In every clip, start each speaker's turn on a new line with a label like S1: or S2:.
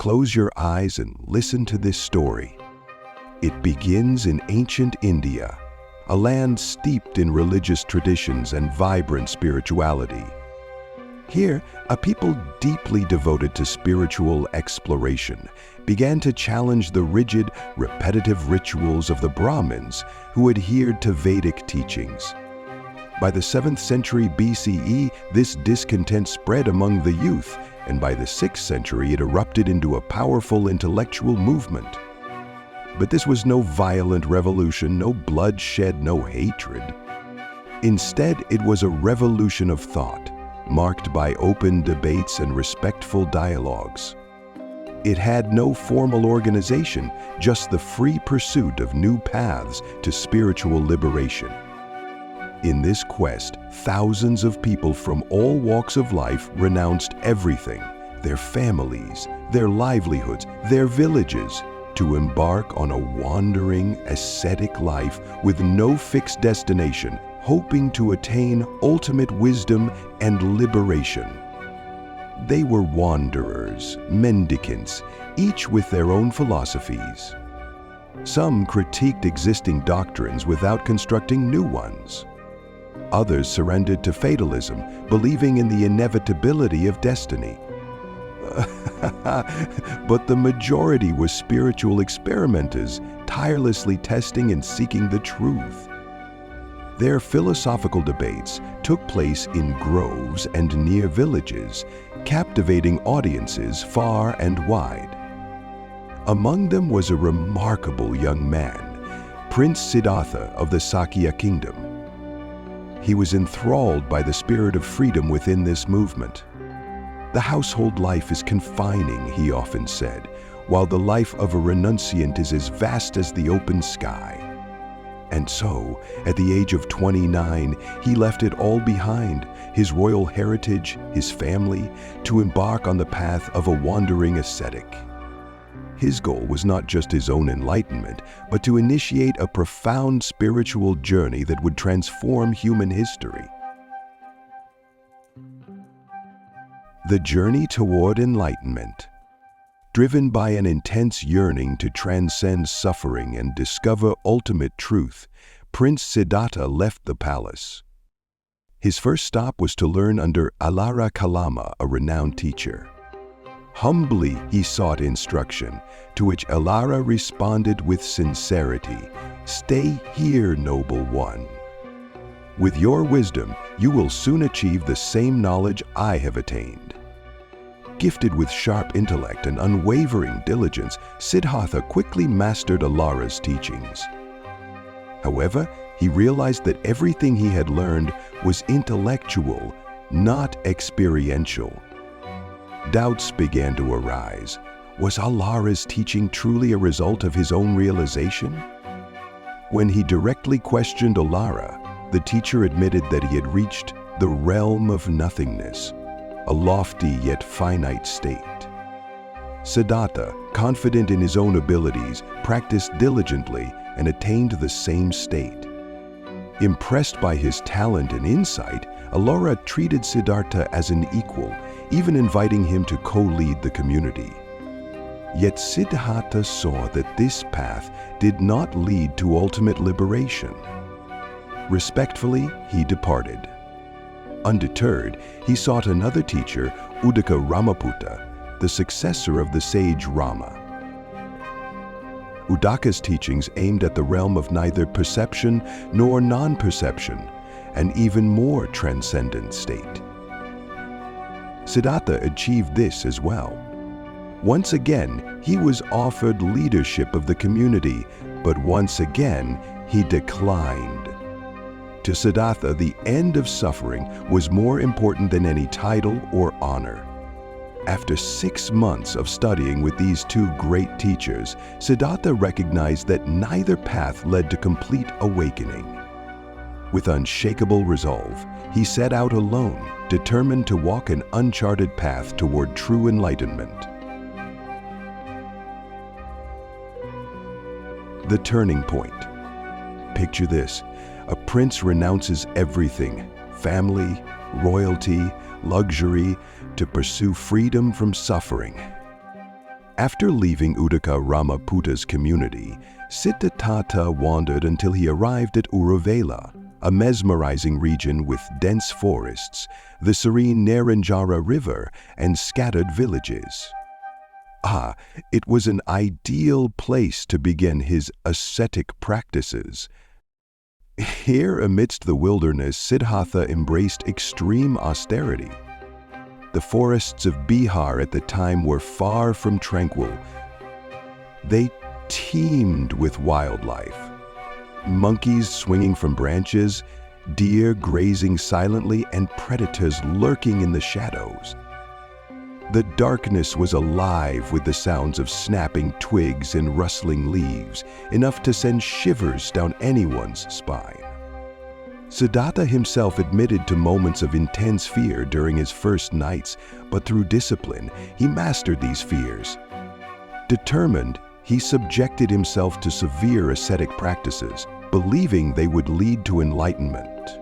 S1: Close your eyes and listen to this story. It begins in ancient India, a land steeped in religious traditions and vibrant spirituality. Here, a people deeply devoted to spiritual exploration began to challenge the rigid, repetitive rituals of the Brahmins who adhered to Vedic teachings. By the 7th century BCE, this discontent spread among the youth, and by the 6th century it erupted into a powerful intellectual movement. But this was no violent revolution, no bloodshed, no hatred. Instead, it was a revolution of thought, marked by open debates and respectful dialogues. It had no formal organization, just the free pursuit of new paths to spiritual liberation. In this quest, thousands of people from all walks of life renounced everything, their families, their livelihoods, their villages, to embark on a wandering, ascetic life with no fixed destination, hoping to attain ultimate wisdom and liberation. They were wanderers, mendicants, each with their own philosophies. Some critiqued existing doctrines without constructing new ones. Others surrendered to fatalism, believing in the inevitability of destiny. But the majority were spiritual experimenters, tirelessly testing and seeking the truth. Their philosophical debates took place in groves and near villages, captivating audiences far and wide. Among them was a remarkable young man, Prince Siddhattha of the Sakya kingdom. He was enthralled by the spirit of freedom within this movement. The household life is confining, he often said, while the life of a renunciant is as vast as the open sky. And so, at the age of 29, he left it all behind, his royal heritage, his family, to embark on the path of a wandering ascetic. His goal was not just his own enlightenment, but to initiate a profound spiritual journey that would transform human history. The journey toward enlightenment. Driven by an intense yearning to transcend suffering and discover ultimate truth, Prince Siddhattha left the palace. His first stop was to learn under Alara Kalama, a renowned teacher. Humbly he sought instruction, to which Alara responded with sincerity, "Stay here, noble one. With your wisdom, you will soon achieve the same knowledge I have attained." Gifted with sharp intellect and unwavering diligence, Siddhartha quickly mastered Alara's teachings. However, he realized that everything he had learned was intellectual, not experiential. Doubts began to arise. Was Alara's teaching truly a result of his own realization? When he directly questioned Alara, the teacher admitted that he had reached the realm of nothingness, a lofty yet finite state. Siddhartha, confident in his own abilities, practiced diligently and attained the same state. Impressed by his talent and insight, Alara treated Siddhartha as an equal, even inviting him to co-lead the community. Yet Siddhartha saw that this path did not lead to ultimate liberation. Respectfully, he departed. Undeterred, he sought another teacher, Uddaka Ramaputta, the successor of the sage Rama. Uddaka's teachings aimed at the realm of neither perception nor non-perception, an even more transcendent state. Siddhartha achieved this as well. Once again, he was offered leadership of the community, but once again, he declined. To Siddhartha, the end of suffering was more important than any title or honor. After 6 months of studying with these two great teachers, Siddhartha recognized that neither path led to complete awakening. With unshakable resolve, he set out alone, determined to walk an uncharted path toward true enlightenment. The turning point. Picture this. A prince renounces everything, family, royalty, luxury, to pursue freedom from suffering. After leaving Uddaka Ramaputta's community, Siddhattha wandered until he arrived at Uruvela, a mesmerizing region with dense forests, the serene Neranjara River, and scattered villages. It was an ideal place to begin his ascetic practices. Here, amidst the wilderness, Siddhartha embraced extreme austerity. The forests of Bihar at the time were far from tranquil. They teemed with wildlife. Monkeys swinging from branches, deer grazing silently, and predators lurking in the shadows. The darkness was alive with the sounds of snapping twigs and rustling leaves, enough to send shivers down anyone's spine. Siddhartha himself admitted to moments of intense fear during his first nights, but through discipline, he mastered these fears. Determined, he subjected himself to severe ascetic practices, believing they would lead to enlightenment.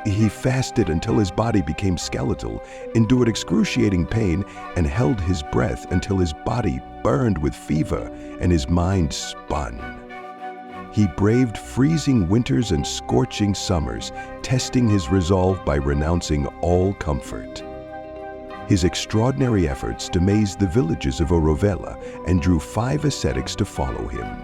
S1: He fasted until his body became skeletal, endured excruciating pain, and held his breath until his body burned with fever and his mind spun. He braved freezing winters and scorching summers, testing his resolve by renouncing all comfort. His extraordinary efforts amazed the villages of Uruvela and drew 5 ascetics to follow him.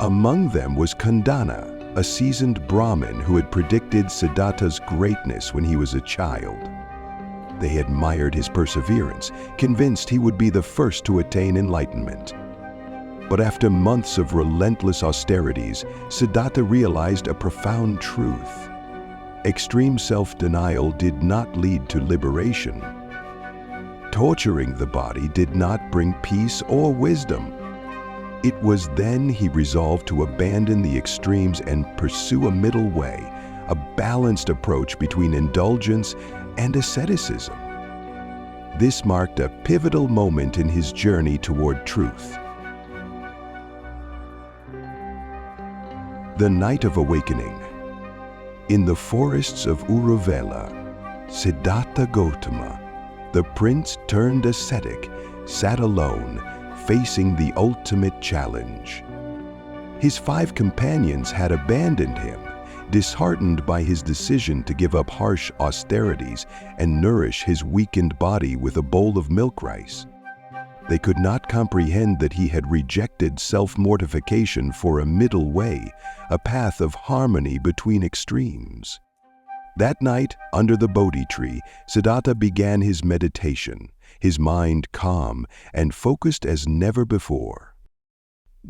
S1: Among them was Kandana, a seasoned Brahmin who had predicted Siddhartha's greatness when he was a child. They admired his perseverance, convinced he would be the first to attain enlightenment. But after months of relentless austerities, Siddhartha realized a profound truth. Extreme self-denial did not lead to liberation. Torturing the body did not bring peace or wisdom. It was then he resolved to abandon the extremes and pursue a middle way, a balanced approach between indulgence and asceticism. This marked a pivotal moment in his journey toward truth. The Night of Awakening. In the forests of Uruvela, Siddhattha Gotama, the prince turned ascetic, sat alone, facing the ultimate challenge. His 5 companions had abandoned him, disheartened by his decision to give up harsh austerities and nourish his weakened body with a bowl of milk rice. They could not comprehend that he had rejected self-mortification for a middle way, a path of harmony between extremes. That night, under the Bodhi tree, Siddhartha began his meditation, his mind calm and focused as never before.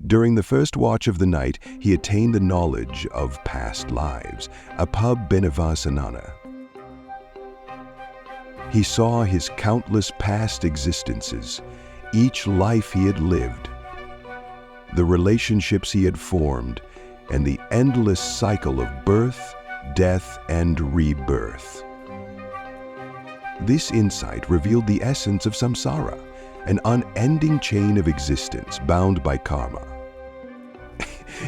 S1: During the first watch of the night, he attained the knowledge of past lives, apabhinivasanana. He saw his countless past existences, each life he had lived, the relationships he had formed, and the endless cycle of birth, death, and rebirth. This insight revealed the essence of samsara, an unending chain of existence bound by karma.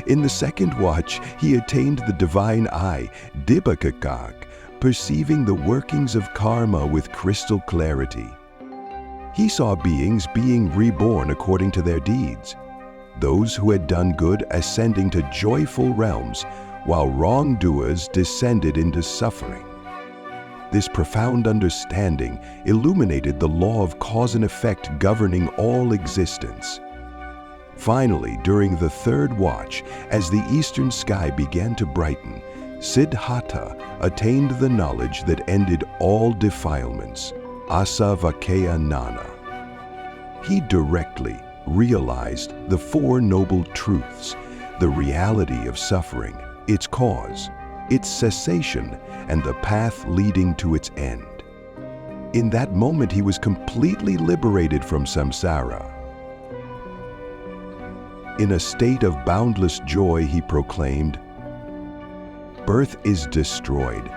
S1: In the second watch, he attained the divine eye, Dibakakak, perceiving the workings of karma with crystal clarity. He saw beings being reborn according to their deeds, those who had done good ascending to joyful realms, while wrongdoers descended into suffering. This profound understanding illuminated the law of cause and effect governing all existence. Finally, during the third watch, as the eastern sky began to brighten, Siddhartha attained the knowledge that ended all defilements, asavakaya nana. He directly realized the 4 noble truths, the reality of suffering, its cause, its cessation, and the path leading to its end. In that moment, he was completely liberated from samsara. In a state of boundless joy, he proclaimed, "Birth is destroyed,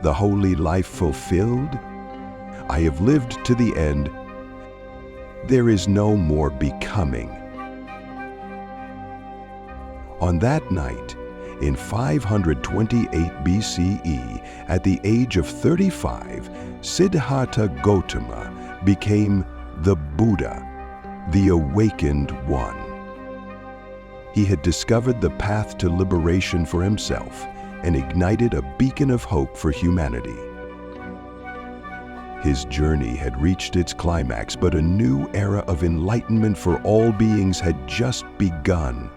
S1: the holy life fulfilled. I have lived to the end. There is no more becoming." On that night, in 528 BCE, at the age of 35, Siddhartha Gotama became the Buddha, the awakened one. He had discovered the path to liberation for himself and ignited a beacon of hope for humanity. His journey had reached its climax, but a new era of enlightenment for all beings had just begun.